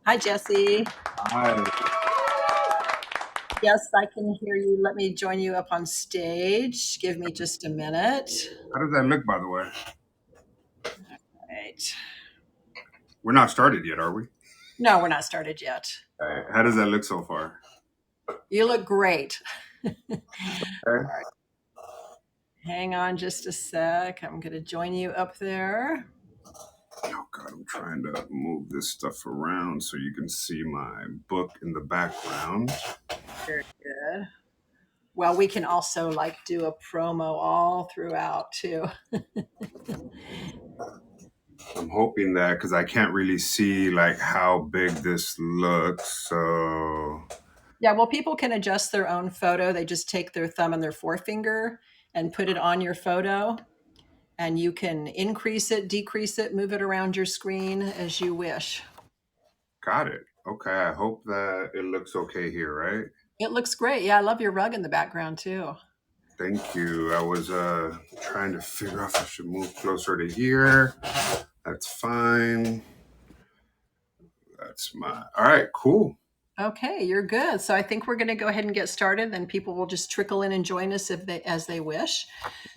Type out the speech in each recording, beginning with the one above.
Hi, Jesse. Hi. Yes, I can hear you. Let me join you up on stage. Give me just a minute. How does that look, by the way? Right. We're not started yet, are we? No, we're not started yet. All right. How does that look so far? You look great. Okay. Hang on just a sec. I'm going to join you up there. Oh God, I'm trying to move this stuff around so you can see my book in the background. Very good. Well, we can also like do a promo all throughout too. I'm hoping that because I can't really see like how big this looks. So Yeah, well, people can adjust their own photo. They just take their thumb and their forefinger and put it on your photo. And you can increase it, decrease it, move it around your screen as you wish. got it. Okay. I hope that it looks okay here, right? It looks great. Yeah, I love your rug in the background too. Thank you. I was trying to figure out if I should move closer to here. That's fine. That's my. All right. Cool. Okay, you're good. So I think we're going to go ahead and get started. Then people will just trickle in and join us if they as they wish.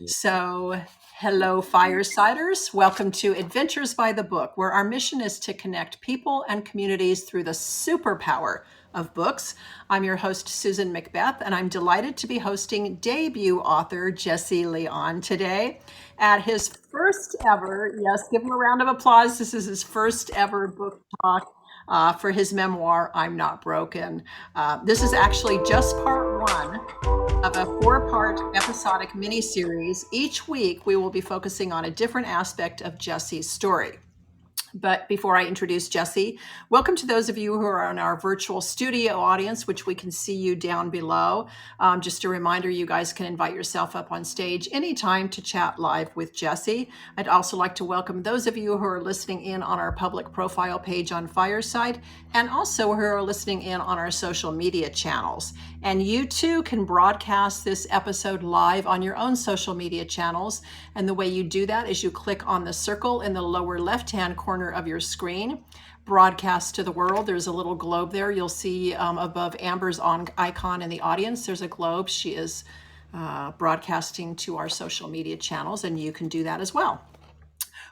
So, hello, Firesiders. Welcome to Adventures by the Book, where our mission is to connect people and communities through the superpower of books. I'm your host, Susan McBeth, and I'm delighted to be hosting debut author Jesse Leon today at his first ever, yes, give him a round of applause. This is his first ever book talk for his memoir, I'm Not Broken. This is actually just part one of a four-part episodic mini-series. Each week, we will be focusing on a different aspect of Jesse's story. But before I introduce Jesse, welcome to those of you who are in our virtual studio audience, which we can see you down below. Just a reminder, you guys can invite yourself up on stage anytime to chat live with Jesse. I'd also like to welcome those of you who are listening in on our public profile page on Fireside, and also who are listening in on our social media channels. And you too can broadcast this episode live on your own social media channels. And the way you do that is you click on the circle in the lower left-hand corner of your screen, broadcast to the world. There's a little globe there. You'll see above Amber's icon in the audience, there's a globe. She is broadcasting to our social media channels, and you can do that as well.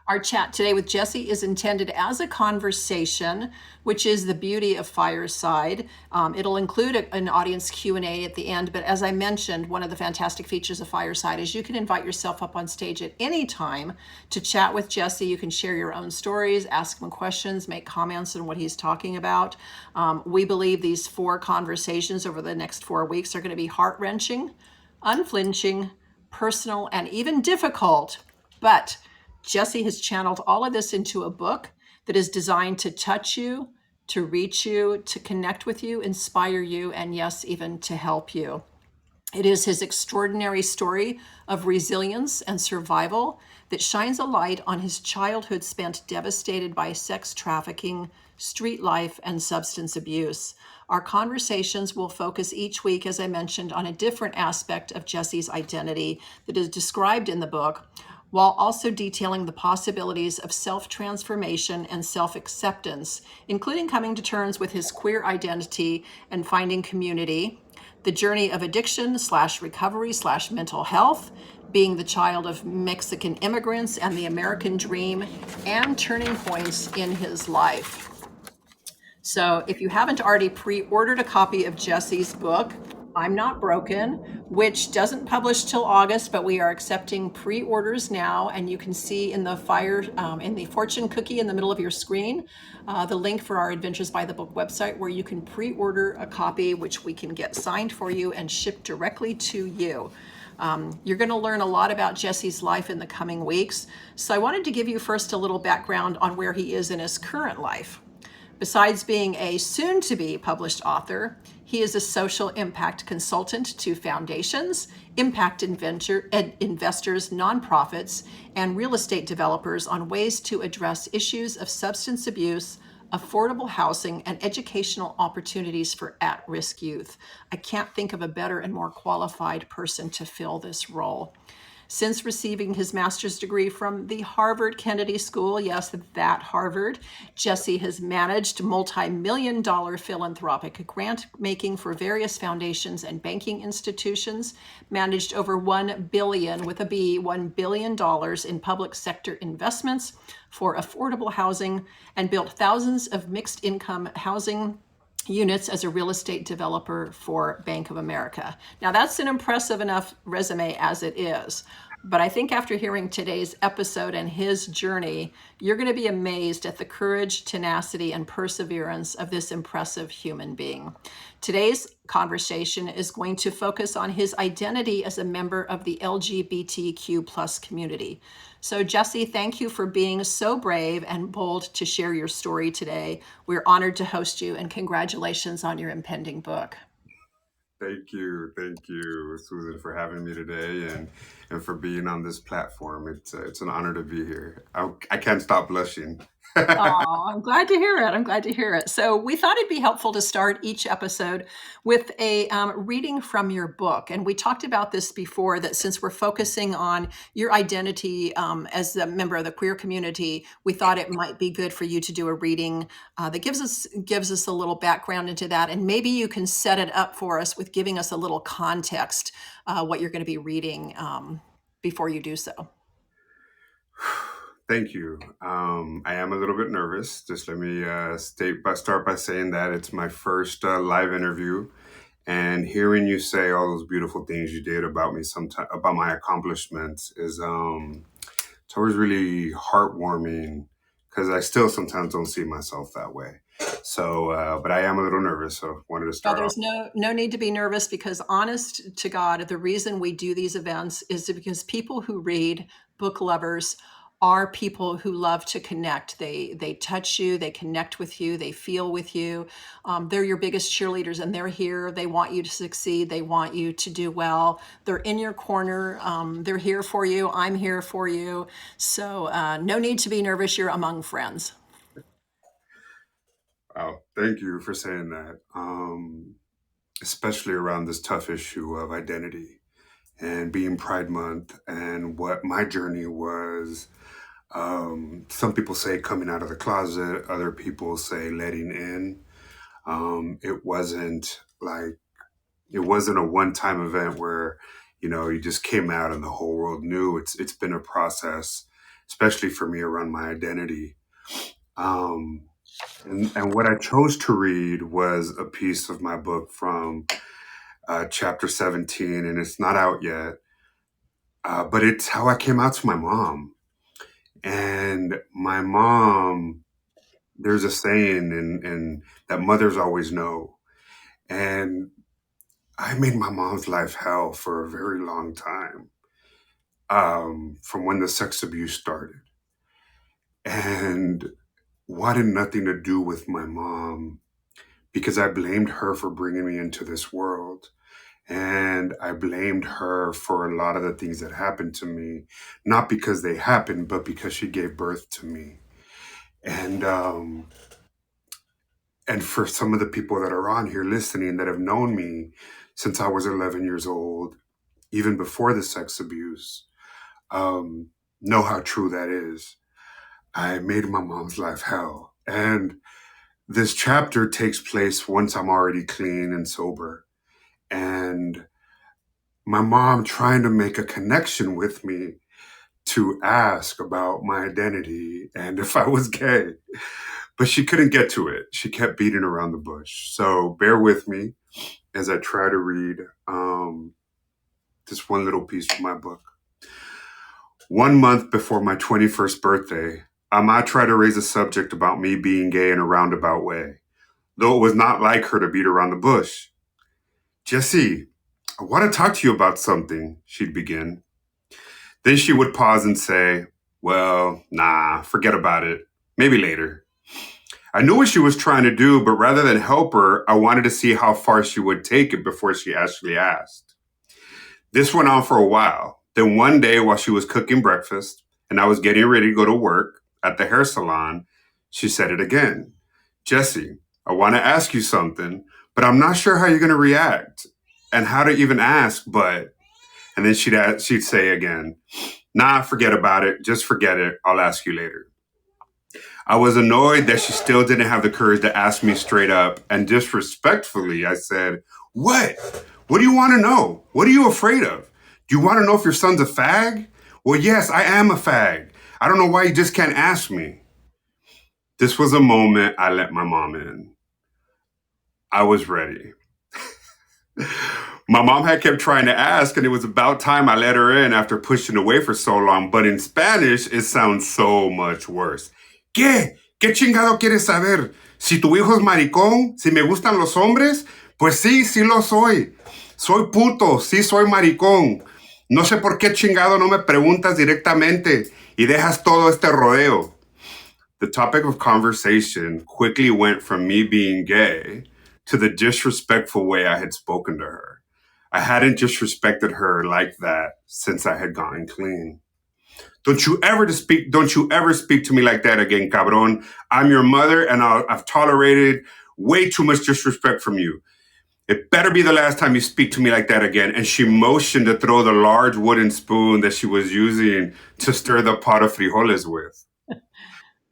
Our chat today with Jesse is intended as a conversation, which is the beauty of Fireside. It'll include an audience Q&A at the end, but as I mentioned, one of the fantastic features of Fireside is you can invite yourself up on stage at any time to chat with Jesse. You can share your own stories, ask him questions, make comments on what he's talking about. We believe these four conversations over the next 4 weeks are going to be heart-wrenching, unflinching, personal, and even difficult, but Jesse has channeled all of this into a book that is designed to touch you, to reach you, to connect with you, inspire you, and yes, even to help you. It is his extraordinary story of resilience and survival that shines a light on his childhood spent devastated by sex trafficking, street life, and substance abuse. Our conversations will focus each week, as I mentioned, on a different aspect of Jesse's identity that is described in the book, while also detailing the possibilities of self-transformation and self-acceptance, including coming to terms with his queer identity and finding community, the journey of addiction / recovery / mental health, being the child of Mexican immigrants and the American dream, and turning points in his life. So if you haven't already pre-ordered a copy of Jesse's book, I'm Not Broken, which doesn't publish till August, but we are accepting pre-orders now, and you can see in the in the fortune cookie in the middle of your screen, the link for our Adventures by the Book website, where you can pre-order a copy, which we can get signed for you and shipped directly to you. You're going to learn a lot about Jesse's life in the coming weeks. So I wanted to give you first a little background on where he is in his current life. Besides being a soon-to-be published author, he is a social impact consultant to foundations, impact investors, nonprofits, and real estate developers on ways to address issues of substance abuse, affordable housing, and educational opportunities for at-risk youth. I can't think of a better and more qualified person to fill this role. Since receiving his master's degree from the Harvard Kennedy School, yes, that Harvard, Jesse has managed multi-million dollar philanthropic grant making for various foundations and banking institutions, managed over $1 billion, with a B, $1 billion in public sector investments for affordable housing, and built thousands of mixed income housing units as a real estate developer for Bank of America. Now, that's an impressive enough resume as it is. But I think after hearing today's episode and his journey, you're going to be amazed at the courage, tenacity, and perseverance of this impressive human being. Today's conversation is going to focus on his identity as a member of the LGBTQ plus community. So, Jesse, thank you for being so brave and bold to share your story today. We're honored to host you, and congratulations on your impending book. Thank you, Susan, for having me today and for being on this platform. It's an honor to be here. I can't stop blushing. Oh, I'm glad to hear it. I'm glad to hear it. So, we thought it'd be helpful to start each episode with a reading from your book. And we talked about this before, that since we're focusing on your identity as a member of the queer community, we thought it might be good for you to do a reading that gives us a little background into that. And maybe you can set it up for us with giving us a little context, what you're going to be reading before you do so. Thank you. I am a little bit nervous. Just let me start by saying that it's my first live interview, and hearing you say all those beautiful things you did about me, sometime about my accomplishments, is it's always really heartwarming because I still sometimes don't see myself that way. So, but I am a little nervous, so wanted to No, start off. there's no need to be nervous, because honest to God, the reason we do these events is because people who read, book lovers, are people who love to connect. They touch you, they connect with you, they feel with you. They're your biggest cheerleaders, and they're here. They want you to succeed. They want you to do well. They're in your corner. They're here for you. I'm here for you. So no need to be nervous. You're among friends. Wow, thank you for saying that. Especially around this tough issue of identity and being Pride Month and what my journey was. Some people say coming out of the closet, other people say letting in. It wasn't like, it wasn't a one-time event where, you just came out and the whole world knew. It's been a process, especially for me around my identity. Um, and what I chose to read was a piece of my book from chapter 17, and it's not out yet. But it's how I came out to my mom. And my mom, there's a saying in that mothers always know. And I made my mom's life hell for a very long time, from when the sex abuse started. And wanted nothing to do with my mom because I blamed her for bringing me into this world. And I blamed her for a lot of the things that happened to me, not because they happened, but because she gave birth to me. And and for some of the people that are on here listening that have known me since I was 11 years old, even before the sex abuse, um, know how true that is. I made my mom's life hell. And this chapter takes place once I'm already clean and sober. And my mom trying to make a connection with me to ask about my identity and if I was gay. But she couldn't get to it. She kept beating around the bush. So bear with me as I try to read this one little piece from my book. 1 month before my 21st birthday, I might try to raise a subject about me being gay in a roundabout way, though it was not like her to beat around the bush. Jesse, I want to talk to you about something, she'd begin. Then she would pause and say, well, nah, forget about it. Maybe later. I knew what she was trying to do, but rather than help her, I wanted to see how far she would take it before she actually asked. This went on for a while. Then one day while she was cooking breakfast and I was getting ready to go to work at the hair salon, she said it again. Jesse, I want to ask you something, but I'm not sure how you're going to react and how to even ask, but... And then she'd say again, nah, forget about it. Just forget it. I'll ask you later. I was annoyed that she still didn't have the courage to ask me straight up. And disrespectfully, I said, what? What do you want to know? What are you afraid of? Do you want to know if your son's a fag? Well, yes, I am a fag. I don't know why you just can't ask me. This was a moment I let my mom in. I was ready. My mom had kept trying to ask, and it was about time I let her in after pushing away for so long. But in Spanish, it sounds so much worse. ¿Qué? ¿Qué chingado quieres saber? Si tu hijo es maricón, si me gustan los hombres, pues sí, sí lo soy. Soy puto, sí soy maricón. No sé por qué chingado no me preguntas directamente y dejas todo este rodeo. The topic of conversation quickly went from me being gay to the disrespectful way I had spoken to her. I hadn't disrespected her like that since I had gotten clean. Don't you ever speak to me like that again, cabron. I'm your mother and I've tolerated way too much disrespect from you. It better be the last time you speak to me like that again. And she motioned to throw the large wooden spoon that she was using to stir the pot of frijoles with.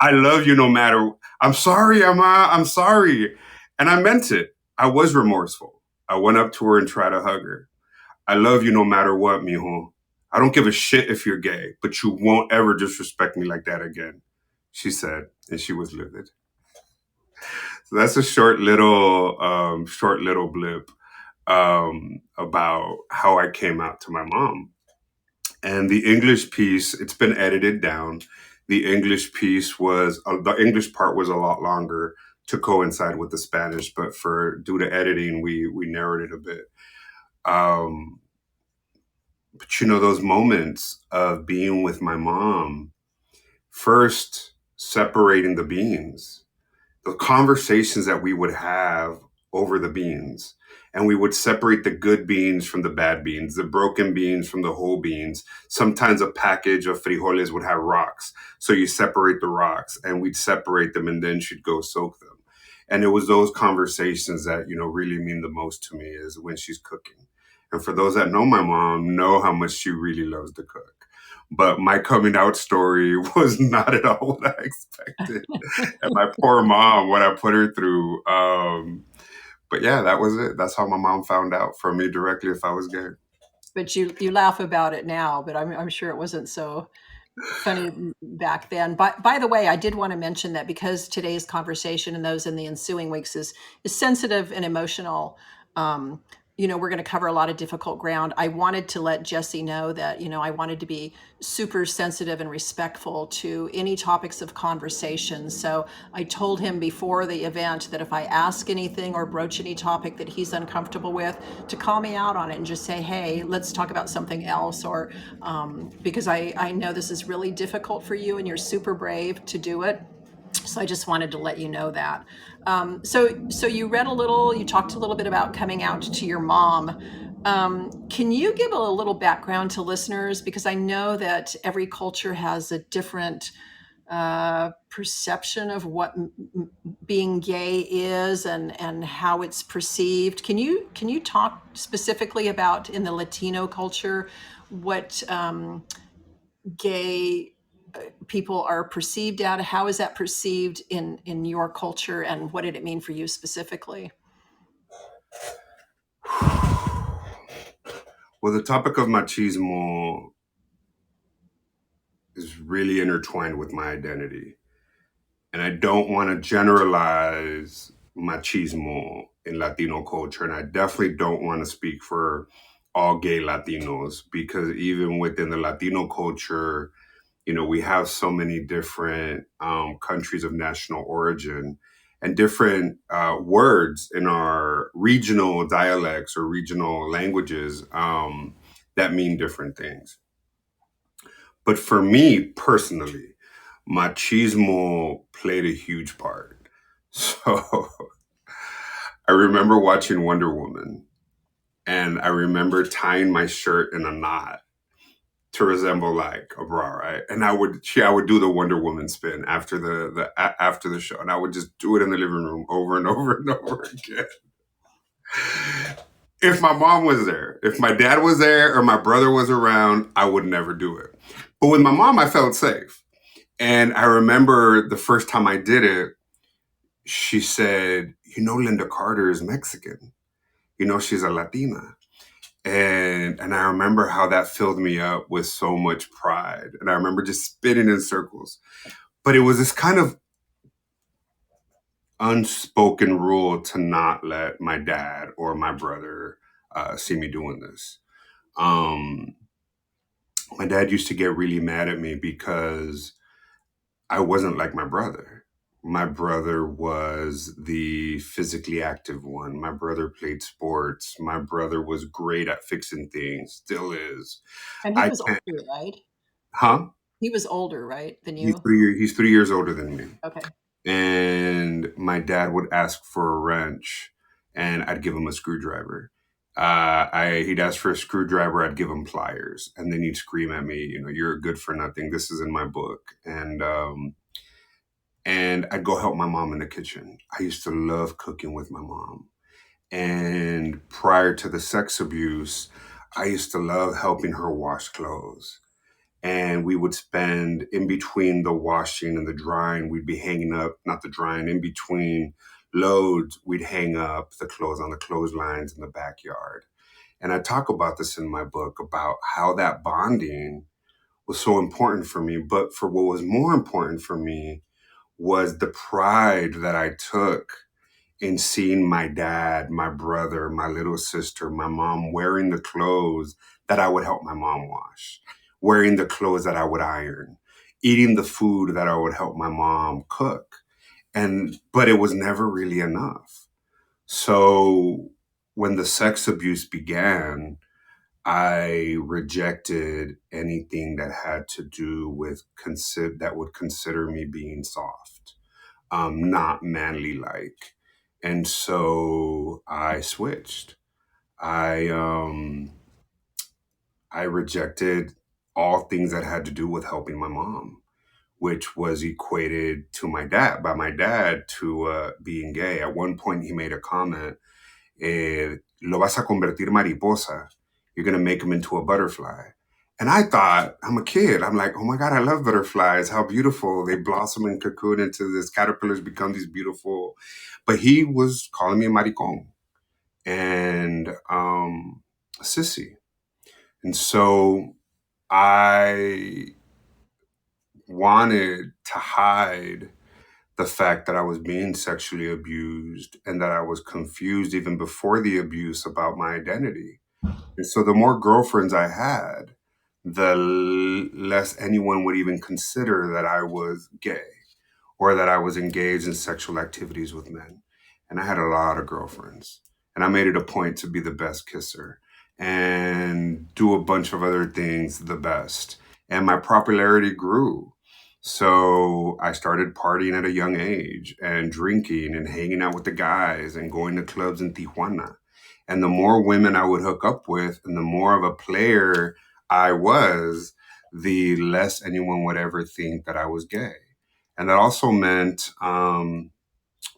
I love you no matter. I'm sorry, Ama. I'm sorry. And I meant it. I was remorseful. I went up to her and tried to hug her. I love you no matter what, mijo. I don't give a shit if you're gay, but you won't ever disrespect me like that again, she said, and she was livid. So that's a short little blip about how I came out to my mom. And the English piece, it's been edited down. The English part was a lot longer to coincide with the Spanish, but due to editing, we narrowed it a bit. Um, but those moments of being with my mom, first separating the beans, the conversations that we would have over the beans. And we would separate the good beans from the bad beans, the broken beans from the whole beans. Sometimes a package of frijoles would have rocks. So you separate the rocks and we'd separate them and then she'd go soak them. And it was those conversations that, really mean the most to me is when she's cooking. And for those that know my mom, know how much she really loves to cook. But my coming out story was not at all what I expected. And my poor mom, what I put her through. But yeah, that was it. That's how my mom found out from me directly if I was gay. But you laugh about it now, but I'm sure it wasn't so funny back then. By the way, I did want to mention that because today's conversation and those in the ensuing weeks is sensitive and emotional. Um, we're going to cover a lot of difficult ground. I wanted to let Jesse know that I wanted to be super sensitive and respectful to any topics of conversation. So I told him before the event that if I ask anything or broach any topic that he's uncomfortable with, to call me out on it and just say, hey, let's talk about something else. Or because I know this is really difficult for you and you're super brave to do it. So I just wanted to let you know that. So you talked a little bit about coming out to your mom. Can you give a little background to listeners? Because I know that every culture has a different perception of what being gay is and how it's perceived. Can you talk specifically about in the Latino culture what gay people are perceived at? How is that perceived in your culture, and what did it mean for you specifically? Well, the topic of machismo is really intertwined with my identity. And I don't want to generalize machismo in Latino culture. And I definitely don't want to speak for all gay Latinos because even within the Latino culture, we have so many different countries of national origin and different words in our regional dialects or regional languages that mean different things. But for me personally, machismo played a huge part. So I remember watching Wonder Woman and I remember tying my shirt in a knot to resemble like a bra, right? And I would do the Wonder Woman spin after after the show, and I would just do it in the living room over and over and over again. if my mom was there, if my dad was there or my brother was around, I would never do it. But with my mom, I felt safe. And I remember the first time I did it, she said, "You know, Linda Carter is Mexican. You know, she's a Latina." And I remember how that filled me up with so much pride. And I remember just spinning in circles. But it was this kind of unspoken rule to not let my dad or my brother see me doing this. Um, my dad used to get really mad at me because I wasn't like my brother. My brother was the physically active one. My brother played sports. My brother was great at fixing things, still is. And he I was can't, older, right? huh? He was older, right, than He's you? he's 3 years older than me. Okay. And my dad would ask for a wrench, and I'd give him a screwdriver. He'd ask for a screwdriver, I'd give him pliers, and then he'd scream at me, you know, "You're a good for nothing. This is in my book." And I'd go help my mom in the kitchen. I used to love cooking with my mom. And prior to the sex abuse, I used to love helping her wash clothes. And we would spend in between the washing and the drying, we'd be hanging up, not the drying, in between loads, we'd hang up the clothes on the clotheslines in the backyard. And I talk about this in my book about how that bonding was so important for me. But for what was more important for me was the pride that I took in seeing my dad, my brother, my little sister, my mom wearing the clothes that I would help my mom wash, wearing the clothes that I would iron, eating the food that I would help my mom cook. But it was never really enough. So when the sex abuse began, I rejected anything that had to do with that would consider me being soft, not manly like. And so I switched. I I rejected all things that had to do with helping my mom, which was equated to my dad by my dad to being gay. At one point, he made a comment: "Lo vas a convertir mariposa. You're gonna make him into a butterfly." And I thought, I'm a kid. I'm like, oh my God, I love butterflies. How beautiful. They blossom and cocoon into this, caterpillars become these beautiful. But he was calling me a maricon and a sissy. And so I wanted to hide the fact that I was being sexually abused and that I was confused even before the abuse about my identity. And so the more girlfriends I had, the less anyone would even consider that I was gay or that I was engaged in sexual activities with men. And I had a lot of girlfriends. And I made it a point to be the best kisser and do a bunch of other things the best. And my popularity grew. So I started partying at a young age and drinking and hanging out with the guys and going to clubs in Tijuana. And the more women I would hook up with and the more of a player I was, the less anyone would ever think that I was gay. And that also meant,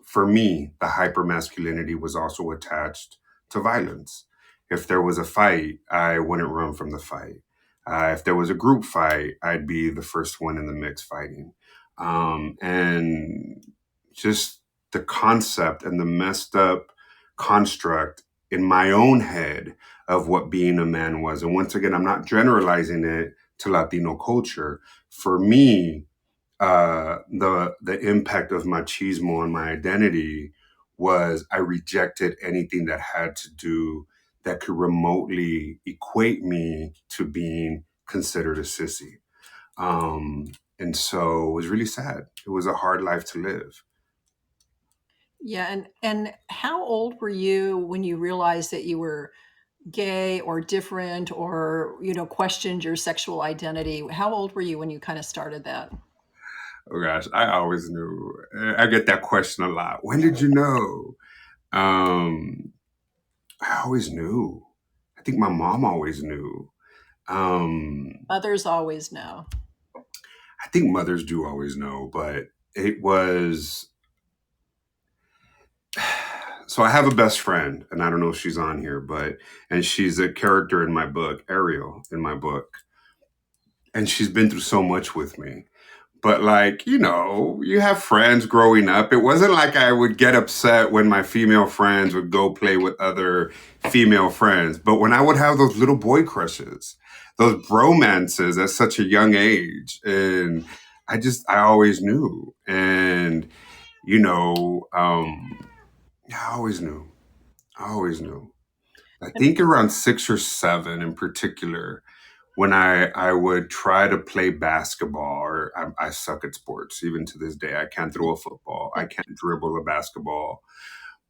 for me, the hypermasculinity was also attached to violence. If there was a fight, I wouldn't run from the fight. If there was a group fight, I'd be the first one in the mix fighting. And just the concept and the messed up construct in my own head of what being a man was. And once again, I'm not generalizing it to Latino culture. For me, the impact of machismo on my identity was I rejected anything that had to do that could remotely equate me to being considered a sissy. And so it was really sad. It was a hard life to live. Yeah, and how old were you when you realized that you were gay or different or, questioned your sexual identity? How old were you when you kind of started that? Oh gosh, I always knew. I get that question a lot. When did you know? Um, I always knew. I think my mom always knew. Um, Others always know. I think mothers do always know, but it was So I have a best friend, and I don't know if she's on here, and she's a character in my book, Ariel, in my book, and she's been through so much with me. But like, you have friends growing up. It wasn't like I would get upset when my female friends would go play with other female friends. But when I would have those little boy crushes, those bromances at such a young age, and I always knew. And, you know, um, I always knew. I always knew. I think around 6 or 7 in particular, when I would try to play basketball, or I suck at sports even to this day. I can't throw a football. I can't dribble a basketball.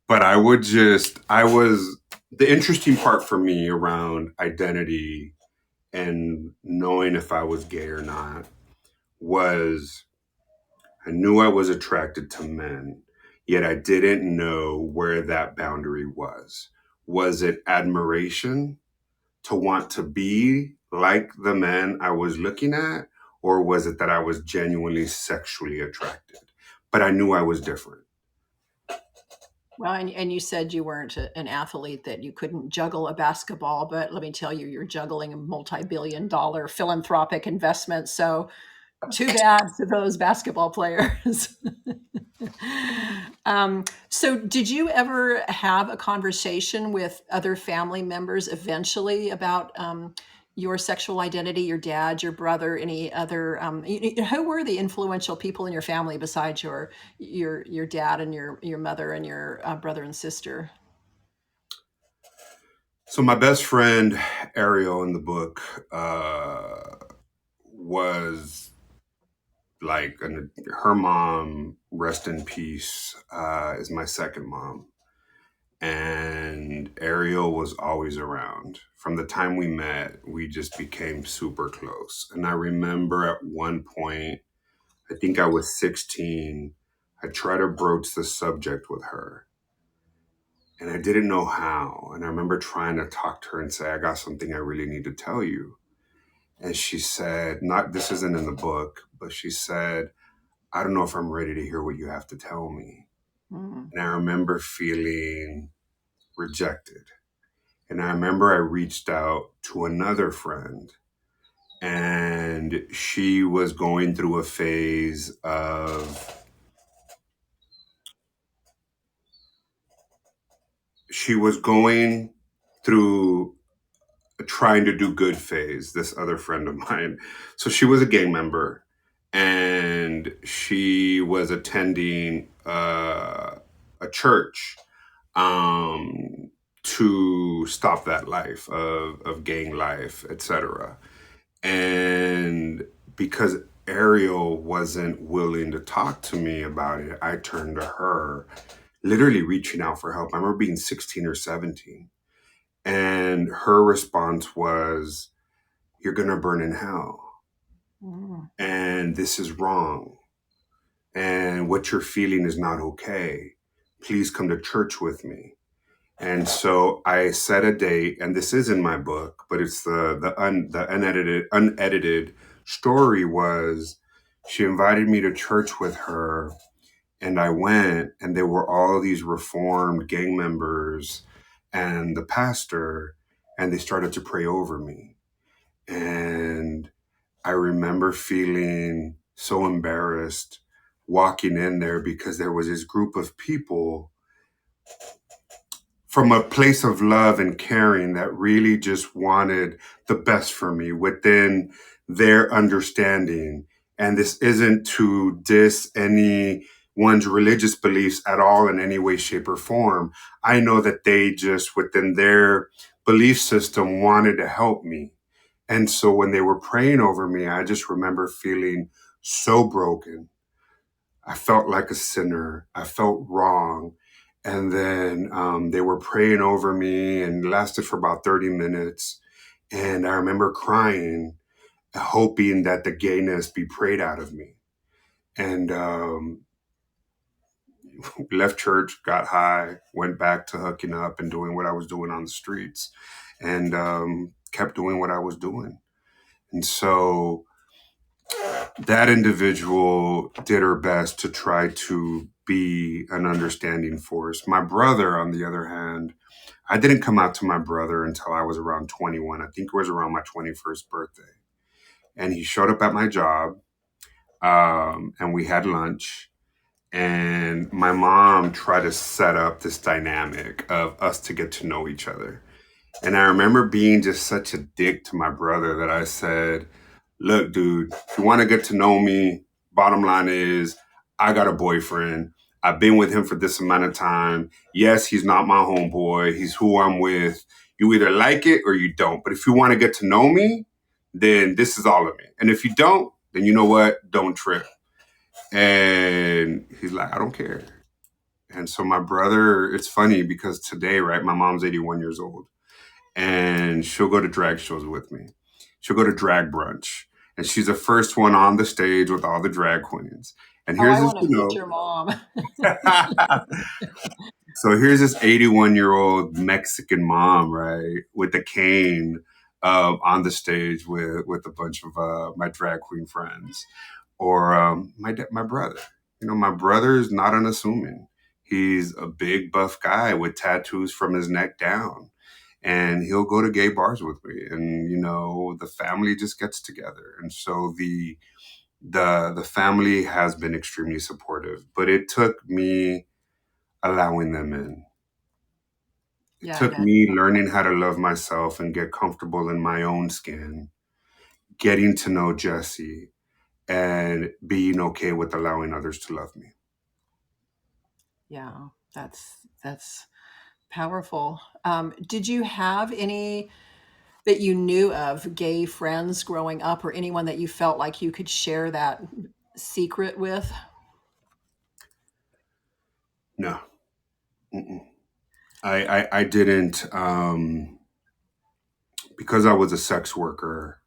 But I was the interesting part for me around identity and knowing if I was gay or not was I knew I was attracted to men, yet I didn't know where that boundary was. Was it admiration to want to be like the men I was looking at, or was it that I was genuinely sexually attracted? But I knew I was different. Well, and you said you weren't an athlete, that you couldn't juggle a basketball, but let me tell you, you're juggling a multi-billion dollar philanthropic investment. So too bad to those basketball players. So did you ever have a conversation with other family members eventually about your sexual identity, your dad, your brother, any other, who were the influential people in your family besides your dad and your mother and your brother and sister? So my best friend Ariel in the book was her mom, rest in peace, is my second mom. And Ariel was always around. From the time we met, we just became super close. And I remember at one point, I think I was 16, I tried to broach the subject with her. And I didn't know how. And I remember trying to talk to her and say, I got something I really need to tell you. And she said, not this isn't in the book, but she said, I don't know if I'm ready to hear what you have to tell me. Mm. And I remember feeling rejected. And I remember I reached out to another friend, and she was going through a phase of, she was going through a trying to do good phase, this other friend of mine. So she was a gang member, and she was attending a church um, to stop that life of gang life, etc. And because Ariel wasn't willing to talk to me about it, I turned to her, literally reaching out for help. I remember being 16 or 17. And her response was, you're going to burn in hell. Mm. And this is wrong. And what you're feeling is not okay. Please come to church with me. And so I set a date, and this is in my book, but it's the unedited story was she invited me to church with her, and I went, and there were all these reformed gang members and the pastor, and they started to pray over me. And I remember feeling so embarrassed walking in there because there was this group of people from a place of love and caring that really just wanted the best for me within their understanding. And this isn't to diss anyone's religious beliefs at all in any way, shape, or form. I know that they just, within their belief system, wanted to help me. And so when they were praying over me, I just remember feeling so broken. I felt like a sinner. I felt wrong. And then they were praying over me and lasted for about 30 minutes. And I remember crying, hoping that the gayness be prayed out of me. And left church, got high, went back to hooking up and doing what I was doing on the streets, and kept doing what I was doing. And so that individual did her best to try to be an understanding force. My brother, on the other hand, I didn't come out to my brother until I was around 21. I think it was around my 21st birthday. And he showed up at my job, and we had lunch. And my mom tried to set up this dynamic of us to get to know each other. And I remember being just such a dick to my brother that I said, look, dude, if you want to get to know me, bottom line is I got a boyfriend. I've been with him for this amount of time. Yes, he's not my homeboy. He's who I'm with. You either like it or you don't. But if you want to get to know me, then this is all of me. And if you don't, then you know what? Don't trip. And he's like, I don't care. And so my brother, it's funny because today, right, my mom's 81 years old and she'll go to drag shows with me. She'll go to drag brunch, and she's the first one on the stage with all the drag queens. And Oh, here's I this, want to meet your mom. so here's this 81-year-old Mexican mom, right, with a cane, on the stage with a bunch of my drag queen friends, or my brother. You know, my brother is not unassuming. He's a big buff guy with tattoos from his neck down, and he'll go to gay bars with me, and you know the family just gets together. And so the family has been extremely supportive, but it took me allowing them in. It Yeah, I took bet. me learning how to love myself and get comfortable in my own skin, getting to know Jesse, and being okay with allowing others to love me. Yeah, that's powerful. Did you have any that you knew of gay friends growing up, or anyone that you felt like you could share that secret with? No. Mm-mm. I didn't, because I was a sex worker.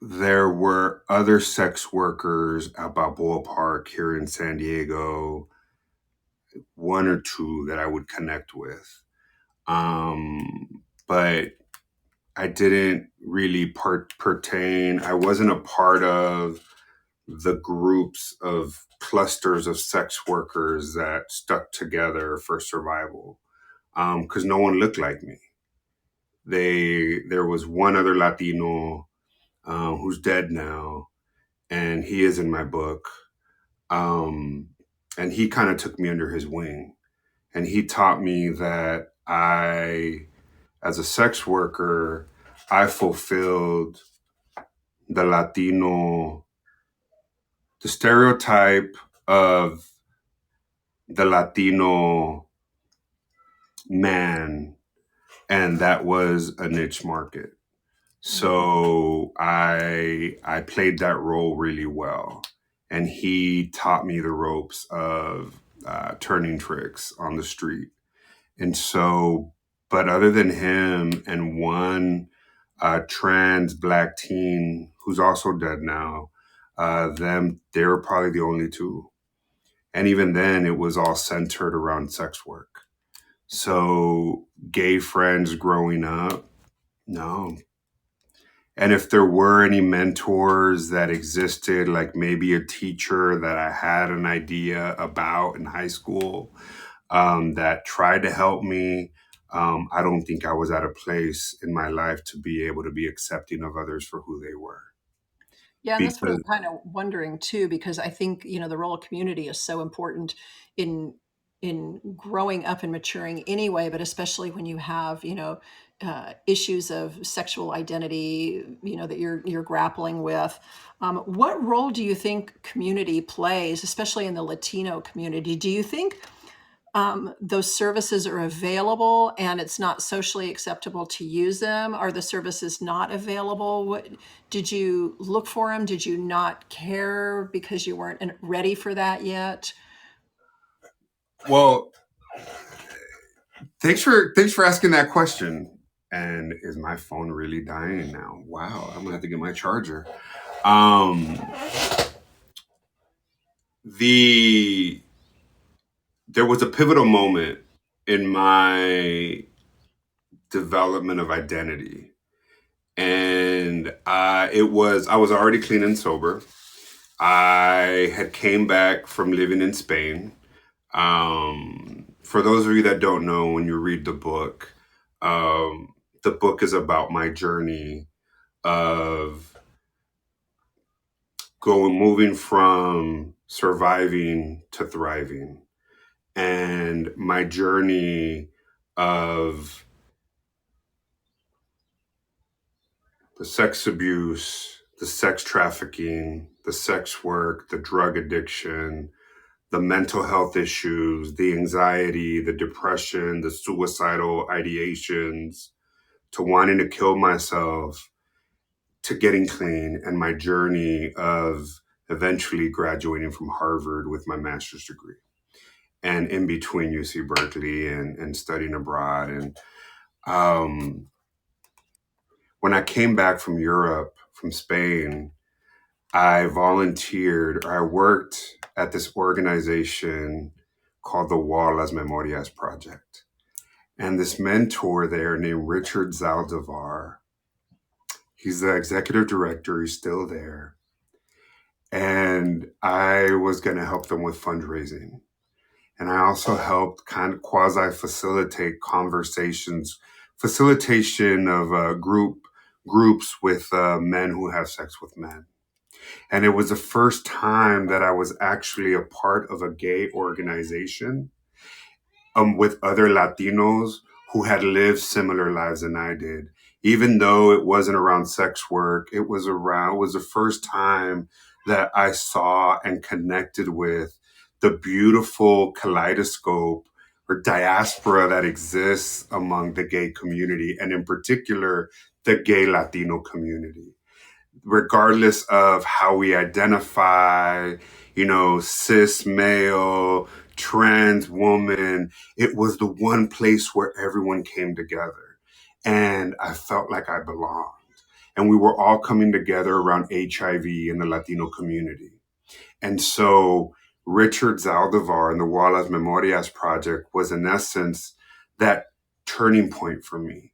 There were other sex workers at Balboa Park here in San Diego, one or two that I would connect with. But I didn't really pertain. I wasn't a part of the groups of clusters of sex workers that stuck together for survival, because no one looked like me. There was one other Latino, who's dead now, and he is in my book. Um, and he kind of took me under his wing, and he taught me that as a sex worker, I fulfilled the Latino, the stereotype of the Latino man, and that was a niche market. Mm. So I played that role really well, and he taught me the ropes of turning tricks on the street. And so, but other than him and one trans black teen who's also dead now, they were probably the only two. And even then, it was all centered around sex work. So, gay friends growing up, no. And if there were any mentors that existed, like maybe a teacher that I had an idea about in high school, that tried to help me, I don't think I was at a place in my life to be able to be accepting of others for who they were. Yeah, and that's what I'm Because, kind of wondering too, because I think, the role of community is so important in growing up and maturing anyway, but especially when you have, issues of sexual identity, that you're grappling with. What role do you think community plays, especially in the Latino community? Do you think those services are available and it's not socially acceptable to use them? Are the services not available? What did you look for them? Did you not care because you weren't ready for that yet? well, thanks for asking that question. And is my phone really dying now? Wow, I'm gonna have to get my charger. Um, the There was a pivotal moment in my development of identity, And I was already clean and sober. I had came back from living in Spain. For those of you that don't know, when you read the book is about my journey of moving from surviving to thriving, and my journey of the sex abuse, the sex trafficking, the sex work, the drug addiction, the mental health issues, the anxiety, the depression, the suicidal ideations, to wanting to kill myself, to getting clean, and my journey of eventually graduating from Harvard with my master's degree. And in between UC Berkeley and studying abroad. And um, when I came back from Europe, from Spain, I volunteered or I worked at this organization called the Wall Las Memorias Project. And this mentor there named Richard Zaldivar, he's the executive director, he's still there. And I was going to help them with fundraising. And I also helped kind of quasi facilitate conversations, facilitation of groups with men who have sex with men. And it was the first time that I was actually a part of a gay organization with other Latinos who had lived similar lives than I did. Even though it wasn't around sex work, it was the first time that I saw and connected with the beautiful kaleidoscope or diaspora that exists among the gay community, and in particular, the gay Latino community, regardless of how we identify, cis male, trans woman, it was the one place where everyone came together. And I felt like I belonged. And we were all coming together around HIV in the Latino community. And so Richard Zaldivar and the Wallace Memorias Project was, in essence, that turning point for me.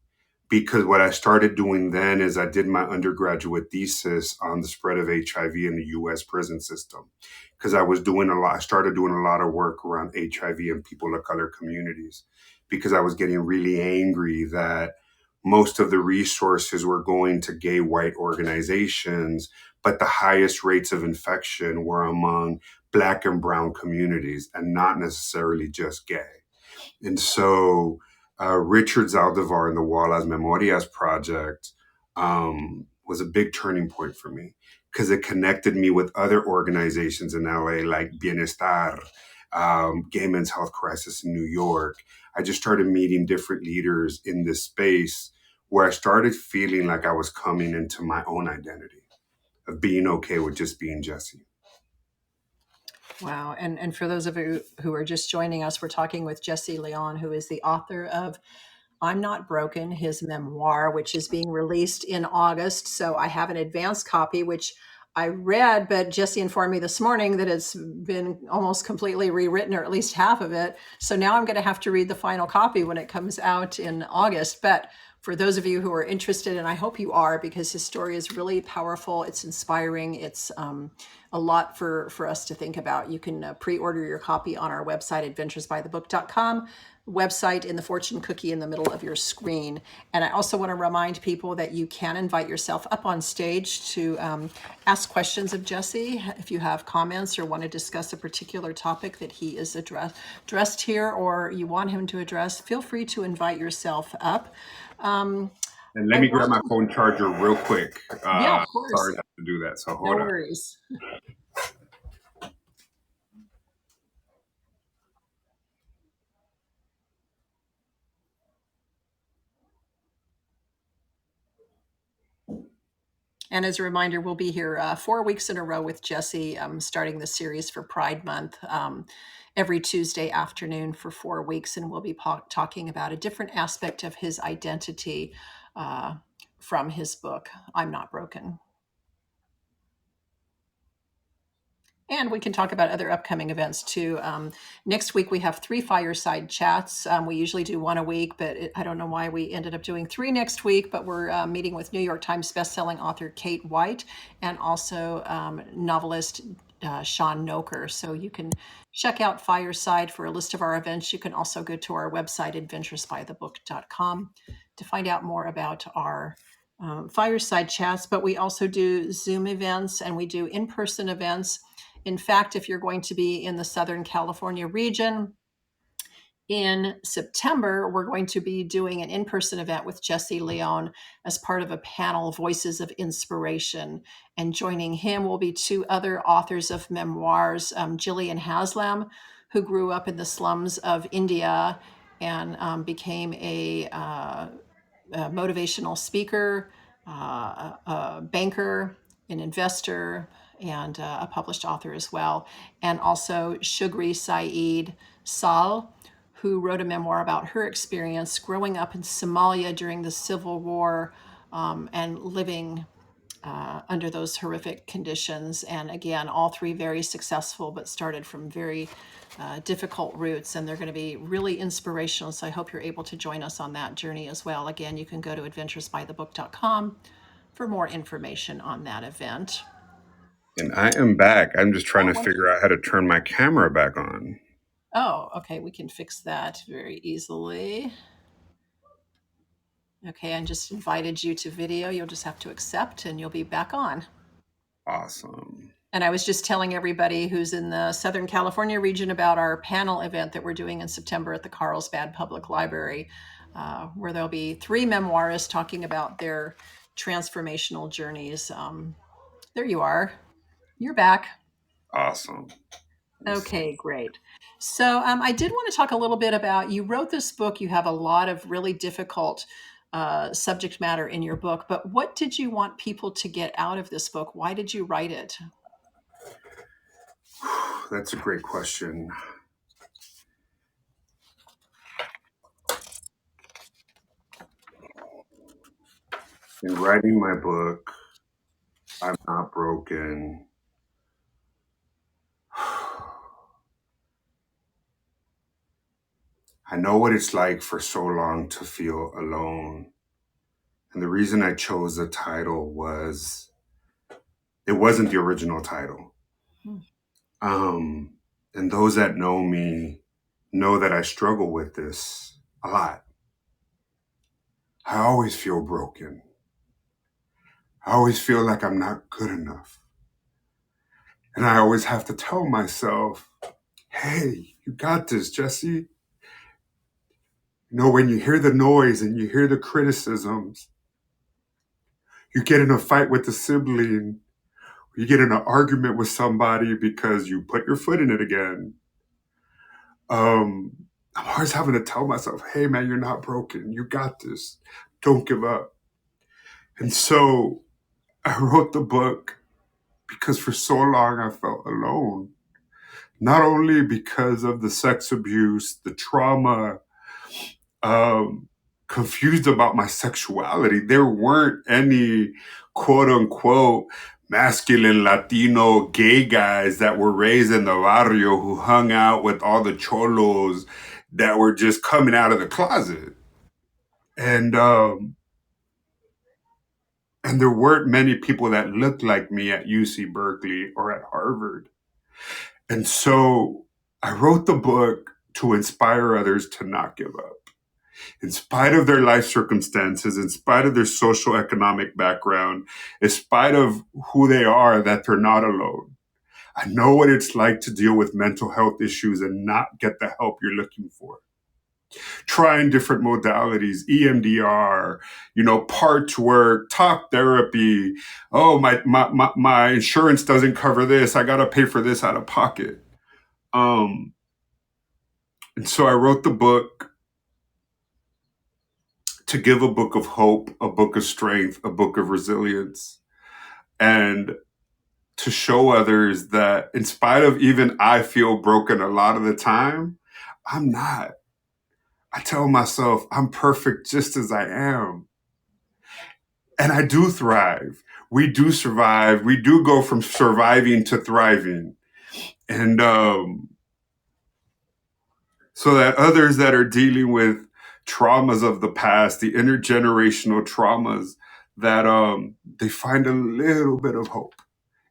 Because what I started doing then is I did my undergraduate thesis on the spread of HIV in the US prison system. Because I started doing a lot of work around HIV and people of color communities. Because I was getting really angry that most of the resources were going to gay white organizations, but the highest rates of infection were among Black and brown communities and not necessarily just gay. And so Richard Zaldivar and the Wallace Memorias Project was a big turning point for me because it connected me with other organizations in LA like Bienestar, Gay Men's Health Crisis in New York. I just started meeting different leaders in this space where I started feeling like I was coming into my own identity of being okay with just being Jesse. Wow. And for those of you who are just joining us, we're talking with Jesse Leon, who is the author of I'm Not Broken, his memoir, which is being released in August. So I have an advanced copy, which I read, but Jesse informed me this morning that it's been almost completely rewritten, or at least half of it. So now I'm going to have to read the final copy when it comes out in August. But for those of you who are interested, and I hope you are, because his story is really powerful, it's inspiring, it's a lot for us to think about. You can pre-order your copy on our website, adventuresbythebook.com. Website in the fortune cookie in the middle of your screen. And I also want to remind people that you can invite yourself up on stage to ask questions of Jesse. If you have comments or want to discuss a particular topic that he is addressed here, or you want him to address, feel free to invite yourself up. And let me grab my phone charger real quick. Yeah, of course. Sorry to have to do that. So hold No on. worries. And as a reminder, we'll be here 4 weeks in a row with Jesse, starting the series for Pride Month every Tuesday afternoon for 4 weeks. And we'll be talking about a different aspect of his identity from his book, I'm Not Broken. And we can talk about other upcoming events too. Next week, we have 3 Fireside Chats. We usually do one a week, but I don't know why we ended up doing 3 next week. But we're meeting with New York Times bestselling author Kate White and also novelist Sean Noker. So you can check out Fireside for a list of our events. You can also go to our website, adventuresbythebook.com, to find out more about our fireside chats. But we also do Zoom events and we do in person events. In fact, if you're going to be in the Southern California region in September, we're going to be doing an in person event with Jesse Leone as part of a panel, Voices of Inspiration. And joining him will be 2 other authors of memoirs, Gillian Haslam, who grew up in the slums of India and became a motivational speaker, a banker, an investor, and a published author as well. And also Shugri Saeed Sal, who wrote a memoir about her experience growing up in Somalia during the Civil War and living under those horrific conditions. And again, all 3 very successful, but started from very difficult roots. And they're going to be really inspirational. So I hope you're able to join us on that journey as well. Again, you can go to adventuresbythebook.com for more information on that event. And I am back. I'm just trying Oh, to figure out how to turn my camera back on. oh, okay. We can fix that very easily. Okay, I just invited you to video. You'll just have to accept and you'll be back on. Awesome. And I was just telling everybody who's in the Southern California region about our panel event that we're doing in September at the Carlsbad Public Library, where there'll be 3 memoirists talking about their transformational journeys. There you are. You're back. Awesome. Okay, great. So I did want to talk a little bit about, you wrote this book, you have a lot of really difficult subject matter in your book, but what did you want people to get out of this book? Why did you write it? That's a great question. In writing my book, I'm Not Broken, I know what it's like for so long to feel alone. And the reason I chose the title was it wasn't the original title. Hmm. And those that know me know that I struggle with this a lot. I always feel broken. I always feel like I'm not good enough. And I always have to tell myself, hey, you got this, Jesse. You know, when you hear the noise and you hear the criticisms, you get in a fight with a sibling, you get in an argument with somebody because you put your foot in it again. I'm always having to tell myself, hey, man, you're not broken. You got this. Don't give up. And so I wrote the book because for so long I felt alone. Not only because of the sex abuse, the trauma, confused about my sexuality. There weren't any quote unquote masculine Latino gay guys that were raised in the barrio who hung out with all the cholos that were just coming out of the closet. And there weren't many people that looked like me at UC Berkeley or at Harvard. And so I wrote the book to inspire others to not give up. In spite of their life circumstances, in spite of their social economic background, in spite of who they are, that they're not alone. I know what it's like to deal with mental health issues and not get the help you're looking for. Trying different modalities, EMDR, parts work, talk therapy. Oh, my insurance doesn't cover this. I got to pay for this out of pocket. And so I wrote the book to give a book of hope, a book of strength, a book of resilience, and to show others that in spite of even I feel broken a lot of the time, I'm not. I tell myself I'm perfect just as I am. And I do thrive. We do survive. We do go from surviving to thriving. And so that others that are dealing with traumas of the past, the intergenerational traumas, that they find a little bit of hope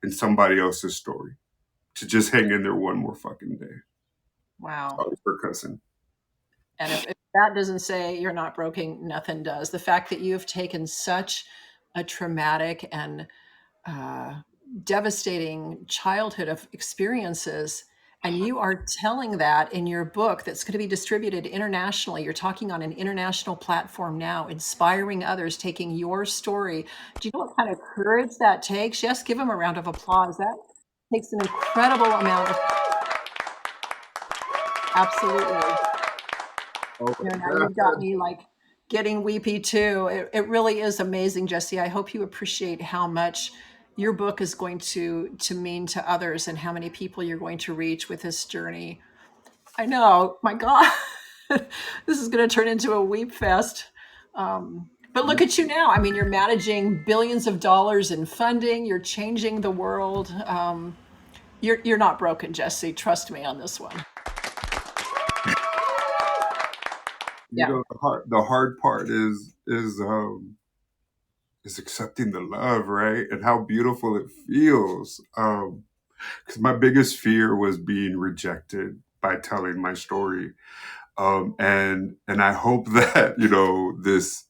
in somebody else's story to just hang in there one more fucking day. Wow. Sorry for cussing. And if that doesn't say you're not broken, nothing does. The fact that you've taken such a traumatic and uh, devastating childhood of experiences, and you are telling that in your book that's going to be distributed internationally. You're talking on an international platform now, inspiring others, taking your story. Do you know what kind of courage that takes? Yes, give them a round of applause. That takes an incredible amount of, absolutely. Oh You know, my now you've got God. me like getting weepy too. It really is amazing, Jesse. I hope you appreciate how much your book is going to mean to others and how many people you're going to reach with this journey. I know, my God, this is going to turn into a weep fest. But look at you now. I mean, you're managing billions of dollars in funding. You're changing the world. You're not broken, Jesse. Trust me on this one. You Yeah. know, the hard part is accepting the love, right? And how beautiful it feels. Because my biggest fear was being rejected by telling my story. And I hope that, this,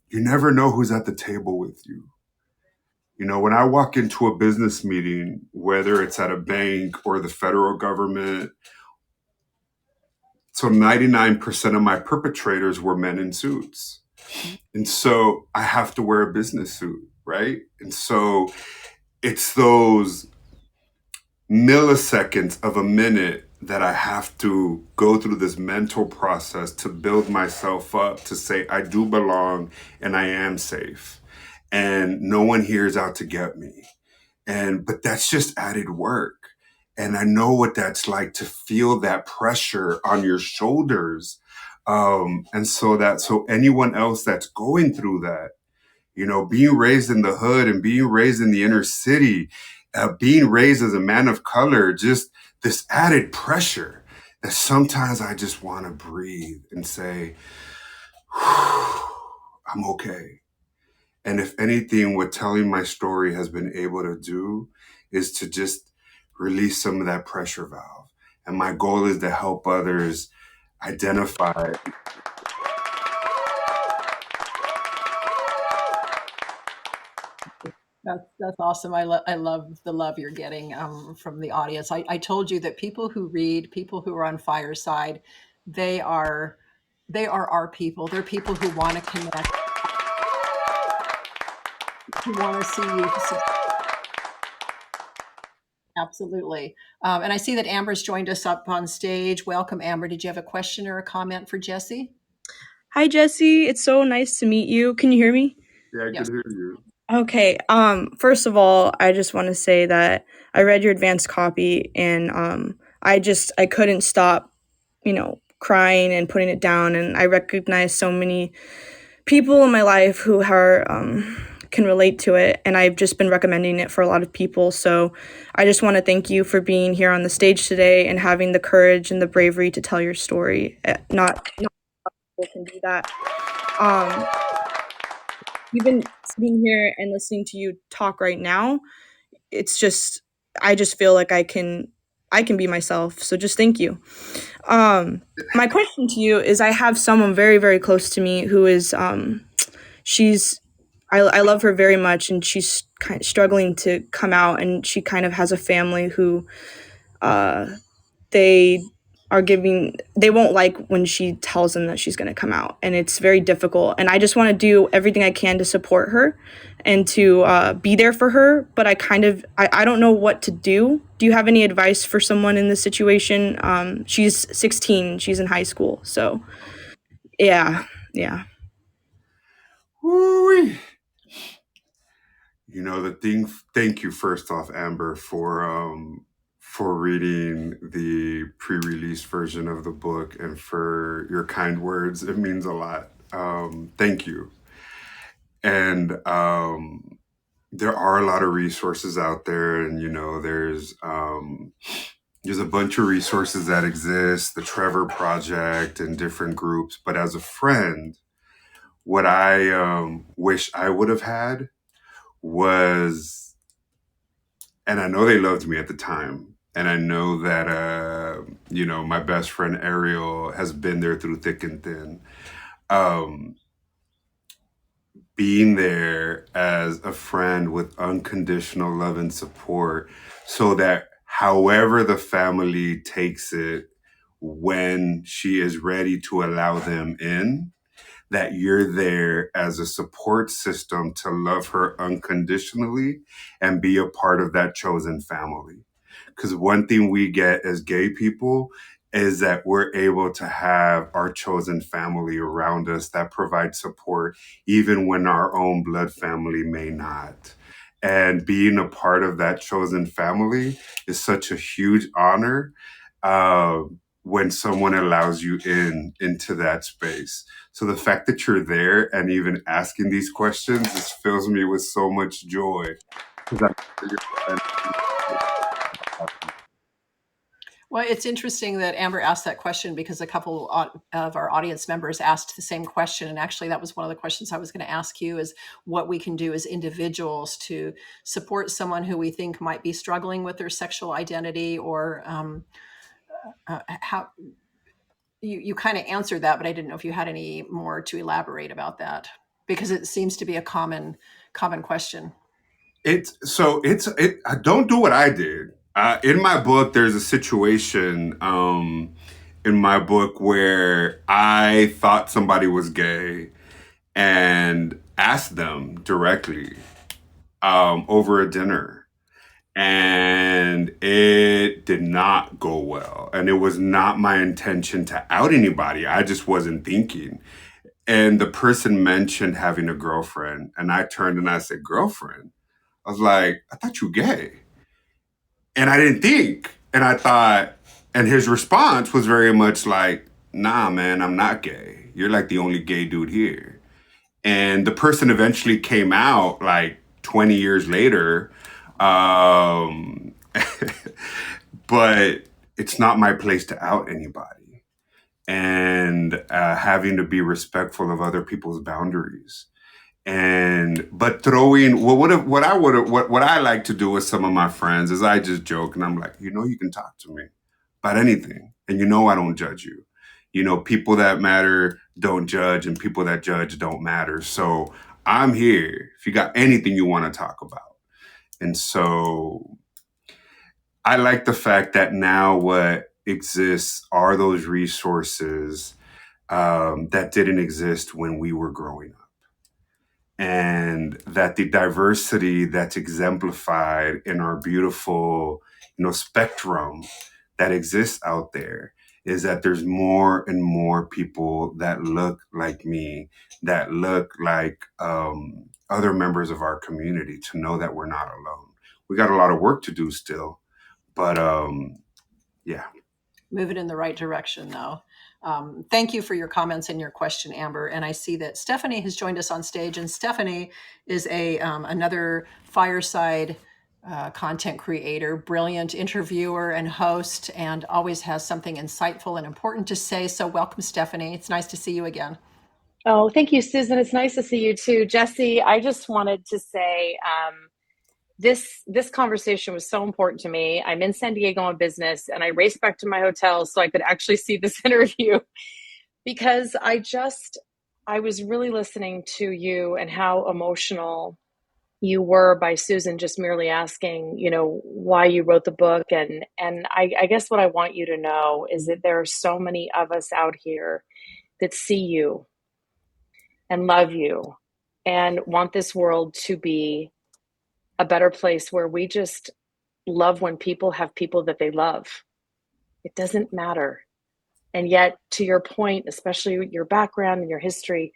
you never know who's at the table with you. When I walk into a business meeting, whether it's at a bank or the federal government, so 99% of my perpetrators were men in suits. And so I have to wear a business suit, right? And so it's those milliseconds of a minute that I have to go through this mental process to build myself up to say, I do belong and I am safe. And no one here is out to get me. But that's just added work. And I know what that's like to feel that pressure on your shoulders. So anyone else that's going through that, being raised in the hood and being raised in the inner city, being raised as a man of color, just this added pressure that sometimes I just want to breathe and say, I'm okay. And if anything, what telling my story has been able to do is to just release some of that pressure valve. And my goal is to help others identify. That's awesome. I love the love you're getting from the audience. I told you that people who read, people who are on Fireside, they are they are our people. They're people who want to connect, who want to see you. Absolutely. And I see that Amber's joined us up on stage. Welcome, Amber. Did you have a question or a comment for Jesse? Hi, Jesse. It's so nice to meet you. Can you hear me? Yeah, I Yes. could hear you. Okay. First of all, I just want to say that I read your advanced copy and I couldn't stop, crying and putting it down, and I recognize so many people in my life who are can relate to it, and I've just been recommending it for a lot of people. So I just want to thank you for being here on the stage today and having the courage and the bravery to tell your story. Not people can do that. Um, Even sitting here and listening to you talk right now, it's just I just feel like I can be myself. So just thank you. My question to you is I have someone very, very close to me who is she's I love her very much, and she's kind of struggling to come out, and she kind of has a family who uh they they won't like when she tells them that she's going to come out, and it's very difficult, and I just want to do everything I can to support her and to be there for her, but I don't know what to do. Do you have any advice for someone in this situation? She's 16, she's in high school, so yeah. Woo-wee. The thing. Thank you first off, Amber, for reading the pre-release version of the book and for your kind words. It means a lot. Thank you. And there are a lot of resources out there, and there's There's a bunch of resources that exist, the Trevor Project and different groups. But as a friend, what I wish I would have had was, and I know they loved me at the time, and I know that my best friend Ariel has been there through thick and thin. Um, Being there as a friend with unconditional love and support, so that however the family takes it, when she is ready to allow them in, that you're there as a support system to love her unconditionally and be a part of that chosen family. Because one thing we get as gay people is that we're able to have our chosen family around us that provide support, even when our own blood family may not. And being a part of that chosen family is such a huge honor uh, when someone allows you into that space. So the fact that you're there and even asking these questions just fills me with so much joy. 'Cause Well, it's interesting that Amber asked that question because a couple of our audience members asked the same question. And actually, that was one of the questions I was going to ask you, is what we can do as individuals to support someone who we think might be struggling with their sexual identity, or how you kind of answered that, but I didn't know if you had any more to elaborate about that, because it seems to be a common question. Don't do what I did. In my book, there's a situation in my book where I thought somebody was gay and asked them directly over a dinner. And it did not go well. And it was not my intention to out anybody. I just wasn't thinking. And the person mentioned having a girlfriend. And I turned and I said, "Girlfriend?" I was like, "I thought you were gay." And I didn't think. And I thought, and his response was very much like, "Nah, man, I'm not gay. You're like the only gay dude here." And the person eventually came out like 20 years later. Um, but it's not my place to out anybody. And having to be respectful of other people's boundaries. And but throwing what I like to do with some of my friends is I just joke and I'm like, you can talk to me about anything, and I don't judge you. People that matter don't judge, and people that judge don't matter. So I'm here if you got anything you want to talk about. And so I like the fact that now what exists are those resources that didn't exist when we were growing up, and that the diversity that's exemplified in our beautiful, spectrum that exists out there is that there's more and more people that look like me, that look like other members of our community, to know that we're not alone. We got a lot of work to do still, but yeah. Moving in the right direction, though. Thank you for your comments and your question, Amber. And I see that Stephanie has joined us on stage, and Stephanie is another Fireside content creator, brilliant interviewer and host, and always has something insightful and important to say. So welcome, Stephanie. It's nice to see you again. Oh, thank you, Susan. It's nice to see you too. Jesse, I just wanted to say this conversation was so important to me. I'm in San Diego on business, and I raced back to my hotel so I could actually see this interview, because I was really listening to you and how emotional you were by Susan just merely asking, why you wrote the book. And I guess what I want you to know is that there are so many of us out here that see you and love you and want this world to be a better place, where we just love when people have people that they love. It doesn't matter. And yet, to your point, especially your background and your history,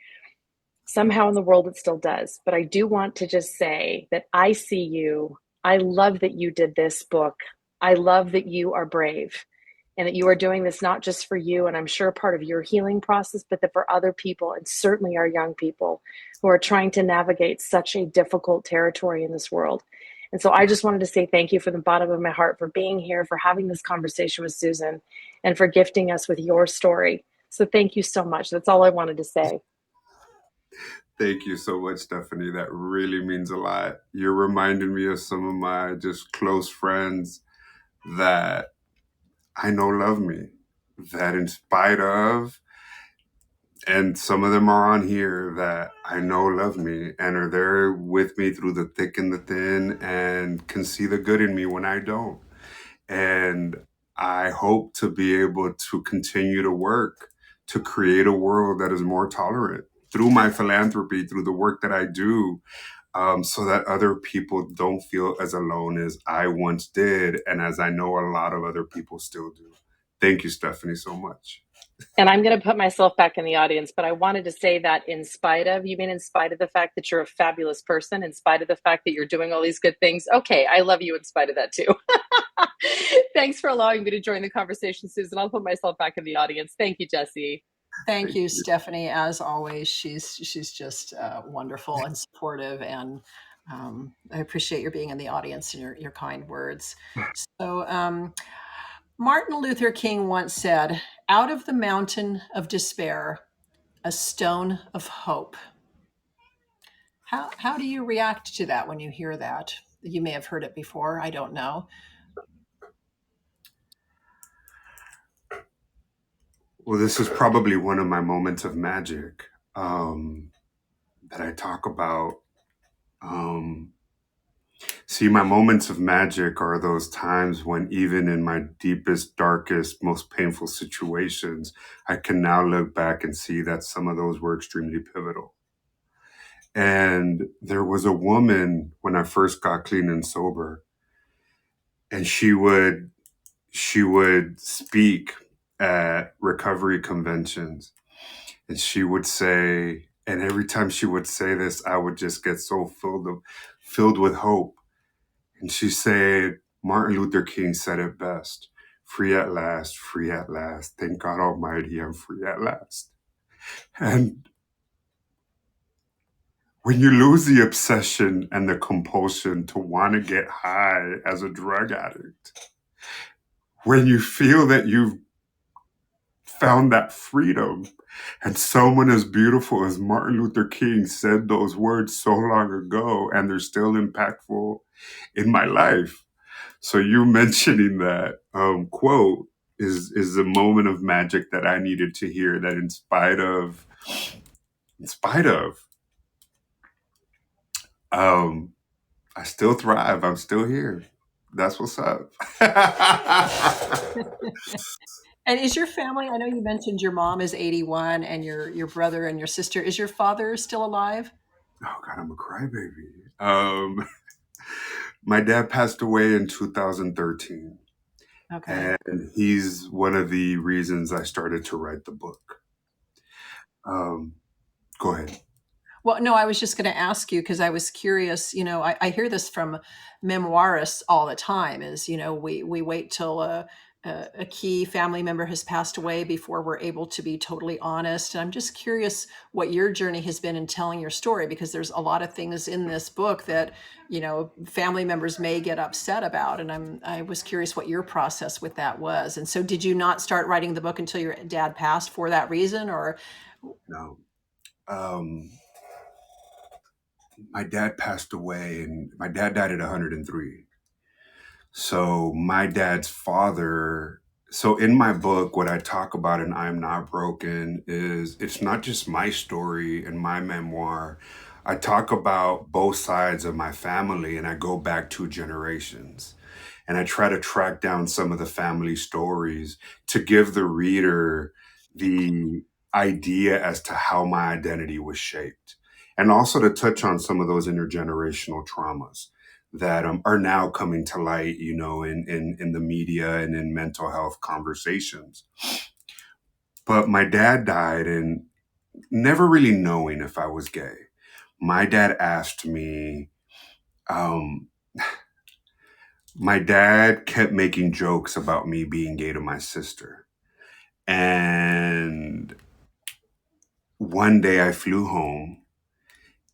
somehow in the world it still does. But I do want to just say that I see you. I love that you did this book. I love that you are brave, and that you are doing this not just for you, and I'm sure part of your healing process, but that for other people, and certainly our young people who are trying to navigate such a difficult territory in this world. And so I just wanted to say thank you from the bottom of my heart for being here, for having this conversation with Susan, and for gifting us with your story. So thank you so much. That's all I wanted to say. Thank you so much, Stephanie. That really means a lot. You're reminding me of some of my just close friends that I know love me, that in spite of, and some of them are on here that I know love me and are there with me through the thick and the thin and can see the good in me when I don't. And I hope to be able to continue to work to create a world that is more tolerant through my philanthropy, through the work that I do, so that other people don't feel as alone as I once did, and as I know a lot of other people still do. Thank you, Stephanie, so much. And I'm going to put myself back in the audience, but I wanted to say that in spite of, you mean in spite of the fact that you're a fabulous person, in spite of the fact that you're doing all these good things. Okay, I love you in spite of that too. Thanks for allowing me to join the conversation, Susan. I'll put myself back in the audience. Thank you, Jesse. Thank you, Stephanie. As always, she's just wonderful and supportive, and I appreciate your being in the audience and your kind words. So, Martin Luther King once said, "Out of the mountain of despair, a stone of hope." How do you react to that when you hear that? You may have heard it before. I don't know. Well, this is probably one of my moments of magic that I talk about. See, my moments of magic are those times when, even in my deepest, darkest, most painful situations, I can now look back and see that some of those were extremely pivotal. And there was a woman when I first got clean and sober, and she would speak at recovery conventions, and she would say, and every time she would say this, I would just get so filled with hope. And she said, Martin Luther King said it best: free at last, free at last. Thank God Almighty, I'm free at last. And when you lose the obsession and the compulsion to want to get high as a drug addict, when you feel that you've found that freedom, and someone as beautiful as Martin Luther King said those words so long ago, and they're still impactful in my life. So you mentioning that quote is a moment of magic that I needed to hear. That in spite of, I still thrive. I'm still here. That's what's up. And is your family? I know you mentioned your mom is 81, and your brother and your sister. Is your father still alive? Oh God, I'm a crybaby. My dad passed away in 2013. Okay. And he's one of the reasons I started to write the book. Go ahead. Well, no, I was just going to ask you because I was curious. I hear this from memoirists all the time is, we wait till a key family member has passed away before we're able to be totally honest. And I'm just curious what your journey has been in telling your story, because there's a lot of things in this book that, family members may get upset about. And I was curious what your process with that was. And so did you not start writing the book until your dad passed for that reason, or? No. My dad passed away, and my dad died at 103. So my dad's father. So in my book, what I talk about in I'm Not Broken is it's not just my story and my memoir. I talk about both sides of my family, and I go back 2 generations. And I try to track down some of the family stories to give the reader the idea as to how my identity was shaped, and also to touch on some of those intergenerational traumas that are now coming to light, in the media and in mental health conversations. But my dad died, and never really knowing if I was gay, my dad asked me, um, my dad kept making jokes about me being gay to my sister. And one day I flew home,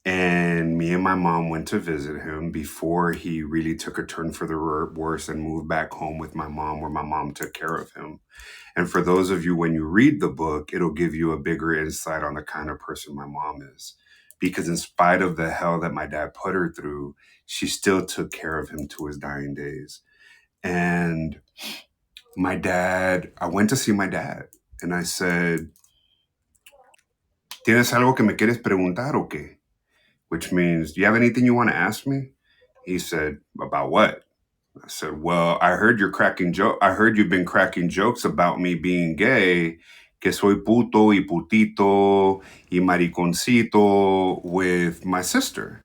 And me and my mom went to visit him before he really took a turn for the worse and moved back home with my mom, where my mom took care of him. And for those of you, when you read the book, it'll give you a bigger insight on the kind of person my mom is. Because in spite of the hell that my dad put her through, she still took care of him to his dying days. And I went to see my dad and I said, ¿Tienes algo que me quieres preguntar o qué? Which means, do you have anything you want to ask me? He said, about what? I said, well, I heard you've been cracking jokes about me being gay, que soy puto y putito y mariconcito with my sister.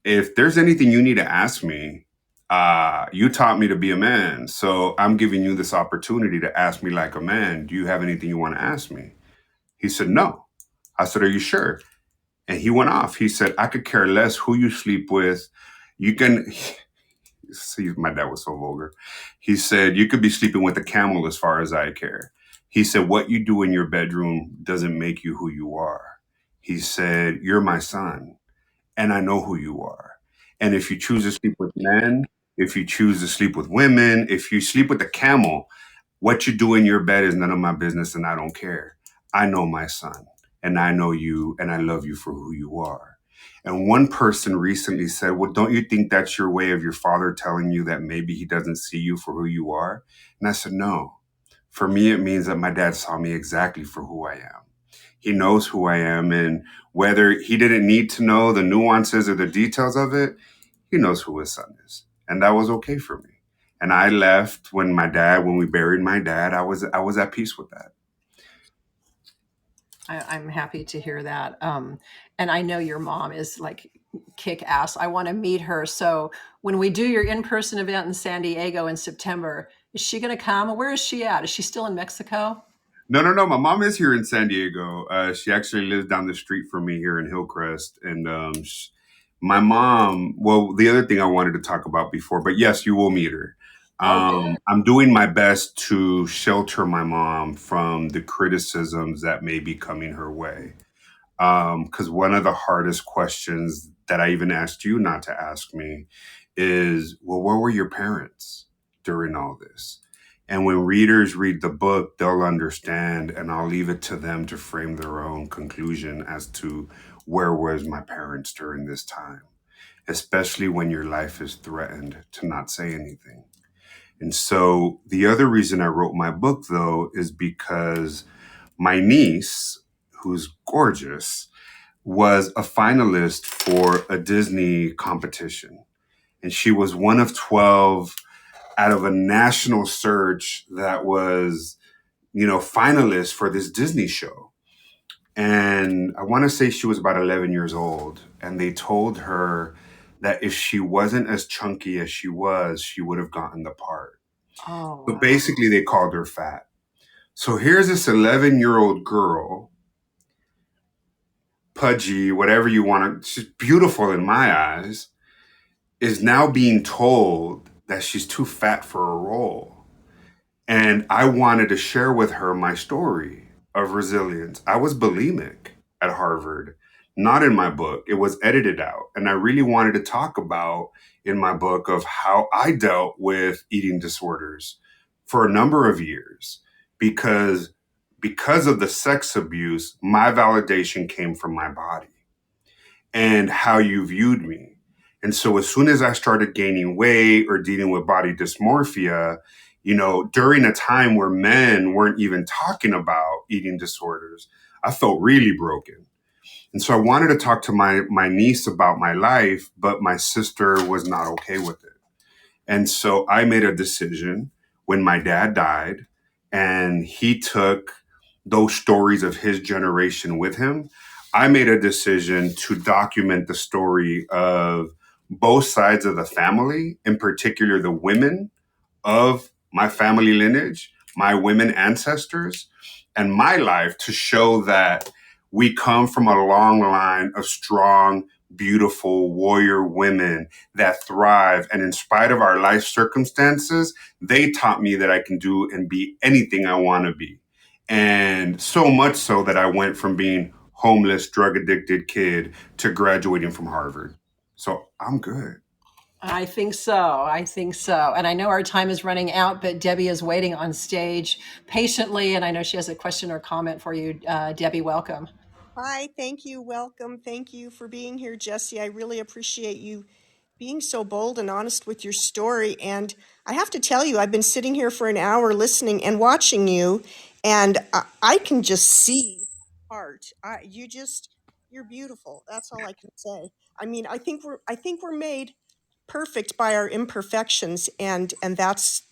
If there's anything you need to ask me, you taught me to be a man. So I'm giving you this opportunity to ask me like a man. Do you have anything you want to ask me? He said, no. I said, are you sure? And he went off. He said, I could care less who you sleep with. You can see, my dad was so vulgar. He said, you could be sleeping with a camel as far as I care. He said, what you do in your bedroom doesn't make you who you are. He said, you're my son, and I know who you are. And if you choose to sleep with men, if you choose to sleep with women, if you sleep with a camel, what you do in your bed is none of my business, and I don't care. I know my son, and I know you, and I love you for who you are. And one person recently said, well, don't you think that's your way of your father telling you that maybe he doesn't see you for who you are? And I said, no. For me, it means that my dad saw me exactly for who I am. He knows who I am, and whether he didn't need to know the nuances or the details of it, he knows who his son is. And that was okay for me. And I left when we buried my dad, I was at peace with that. I'm happy to hear that. And I know your mom is like kick ass. I want to meet her. So when we do your in-person event in San Diego in September, is she going to come? Where is she at? Is she still in Mexico? No. My mom is here in San Diego. She actually lives down the street from me here in Hillcrest. And my mom, well, the other thing I wanted to talk about before, but yes, you will meet her. I'm doing my best to shelter my mom from the criticisms that may be coming her way. Because one of the hardest questions that I even asked you not to ask me is, well, where were your parents during all this? And when readers read the book, they'll understand, and I'll leave it to them to frame their own conclusion as to where was my parents during this time, especially when your life is threatened to not say anything. And so the other reason I wrote my book, though, is because my niece, who's gorgeous, was a finalist for a Disney competition. And she was one of 12 out of a national search that was, finalist for this Disney show. And I want to say she was about 11 years old. And they told her that if she wasn't as chunky as she was, she would have gotten the part. Oh, But wow. basically, they called her fat. So here's this 11-year-old girl, pudgy, whatever you want to, she's beautiful in my eyes, is now being told that she's too fat for a role. And I wanted to share with her my story of resilience. I was bulimic at Harvard, not in my book. It was edited out. And I really wanted to talk about in my book of how I dealt with eating disorders for a number of years because of the sex abuse, my validation came from my body and how you viewed me. And so as soon as I started gaining weight or dealing with body dysmorphia, during a time where men weren't even talking about eating disorders, I felt really broken. And so I wanted to talk to my niece about my life, but my sister was not okay with it. And so I made a decision when my dad died and he took those stories of his generation with him. I made a decision to document the story of both sides of the family, in particular the women of my family lineage, my women ancestors, and my life to show that we come from a long line of strong, beautiful warrior women that thrive. And in spite of our life circumstances, they taught me that I can do and be anything I want to be. And so much so that I went from being homeless, drug addicted kid to graduating from Harvard. So I'm good. I think so. I think so. And I know our time is running out, but Debbie is waiting on stage patiently. And I know she has a question or comment for you. Debbie, welcome. Hi, thank you. Welcome. Thank you for being here, Jesse. I really appreciate you being so bold and honest with your story. And I have to tell you, I've been sitting here for an hour listening and watching you, and I can just see art. You're beautiful. That's all I can say. I mean, I think we're made perfect by our imperfections, and that's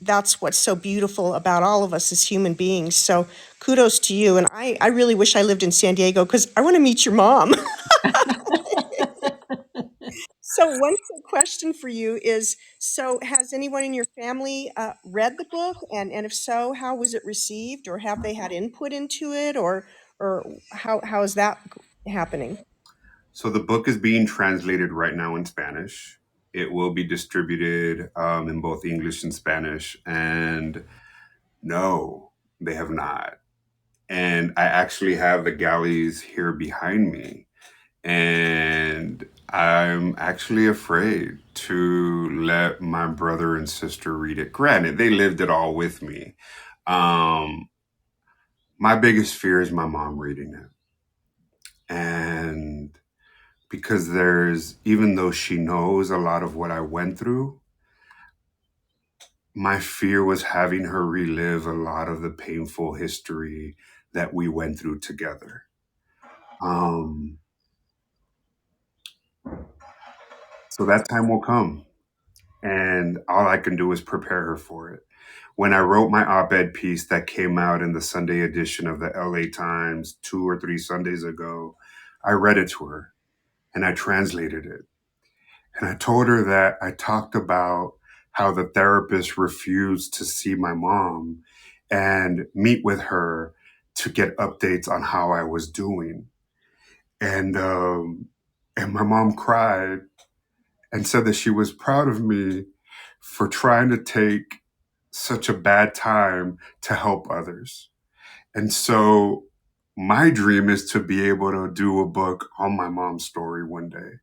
what's so beautiful about all of us as human beings. So kudos to you. And I really wish I lived in San Diego because I want to meet your mom. So one quick question for you is, so has anyone in your family read the book? And if so, how was it received? Or have they had input into it? Or how is that happening? So the book is being translated right now in Spanish. It will be distributed in both English and Spanish. And no, they have not. And I actually have the galleys here behind me. And I'm actually afraid to let my brother and sister read it. Granted, they lived it all with me. My biggest fear is my mom reading it. And because even though she knows a lot of what I went through, my fear was having her relive a lot of the painful history that we went through together. So that time will come, and all I can do is prepare her for it. When I wrote my op-ed piece that came out in the Sunday edition of the LA Times 2 or 3 Sundays ago, I read it to her and I translated it. And I told her that I talked about how the therapist refused to see my mom and meet with her to get updates on how I was doing. And my mom cried and said that she was proud of me for trying to take such a bad time to help others. And so my dream is to be able to do a book on my mom's story one day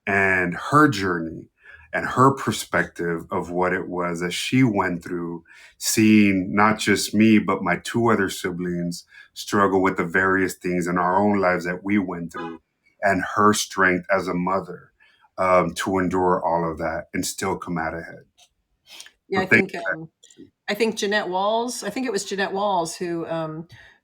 and her journey and her perspective of what it was that she went through, seeing not just me, but my 2 other siblings struggle with the various things in our own lives that we went through, and her strength as a mother to endure all of that and still come out ahead. Yeah, So thank you. I think Jeanette Walls. I think it was Jeanette Walls who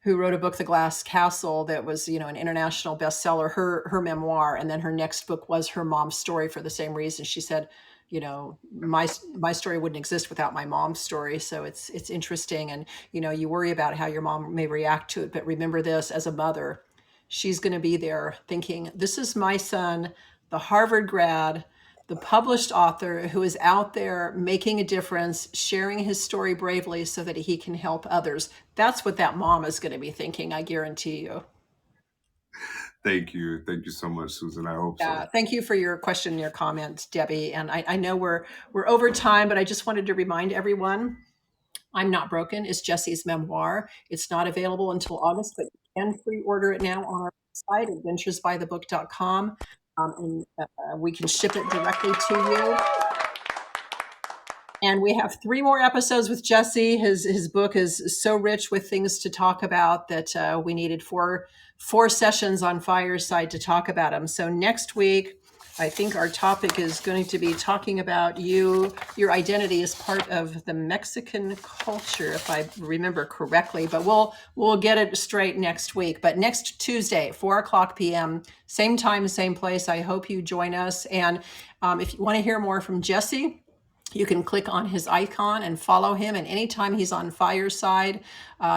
wrote a book, The Glass Castle, that was an international bestseller. Her memoir, and then her next book was her mom's story for the same reason. She said, my story wouldn't exist without my mom's story. So it's interesting, and you worry about how your mom may react to it, but remember this: as a mother, she's going to be there thinking, this is my son, the Harvard grad, the published author who is out there making a difference, sharing his story bravely so that he can help others. That's what that mom is going to be thinking, I guarantee you. Thank you. Thank you so much, Susan. I hope so. Thank you for your question and your comment, Debbie. And I know we're over time, but I just wanted to remind everyone, I'm Not Broken is Jesse's memoir. It's not available until August, but you can pre-order it now on our website, adventuresbythebook.com. And we can ship it directly to you. And we have 3 more episodes with Jesse. His book is so rich with things to talk about that we needed four sessions on Fireside to talk about him. So next week, I think our topic is going to be talking about your identity as part of the Mexican culture, if I remember correctly. But we'll get it straight next week. But next Tuesday, 4:00 p.m., same time, same place. I hope you join us. And if you want to hear more from Jesse, you can click on his icon and follow him. And anytime he's on Fireside,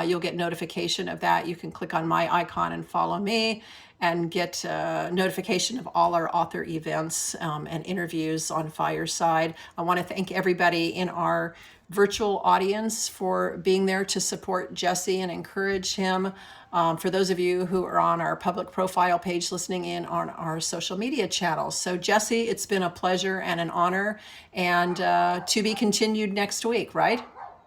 you'll get notification of that. You can click on my icon and follow me and get notification of all our author events and interviews on Fireside. I want to thank everybody in our virtual audience for being there to support Jesse and encourage him. For those of you who are on our public profile page listening in on our social media channels. So Jesse, it's been a pleasure and an honor, and to be continued next week, right?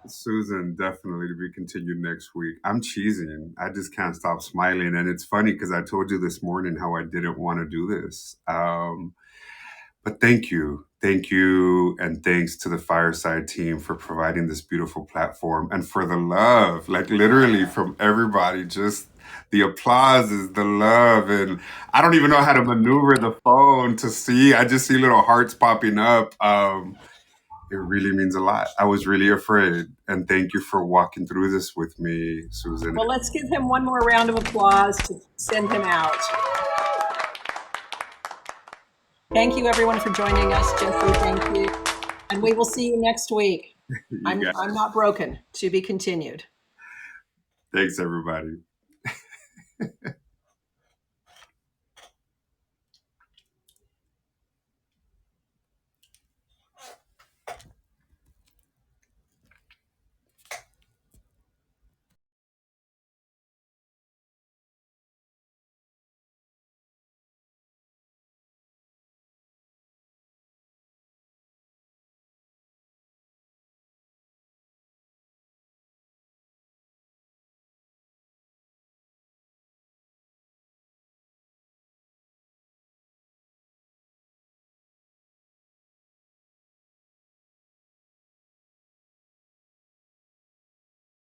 Susan, definitely to be continued next week. I'm cheesing. I just can't stop smiling. And it's funny because I told you this morning how I didn't want to do this. But thank you. Thank you. And thanks to the Fireside team for providing this beautiful platform and for the love, like literally from everybody, just the applause is the love. And I don't even know how to maneuver the phone to see. I just see little hearts popping up. It really means a lot. I was really afraid. And thank you for walking through this with me, Susan. Well, let's give him one more round of applause to send him out. Thank you, everyone, for joining us. Jeffrey, thank you. And we will see you next week. I'm not broken. To be continued. Thanks, everybody.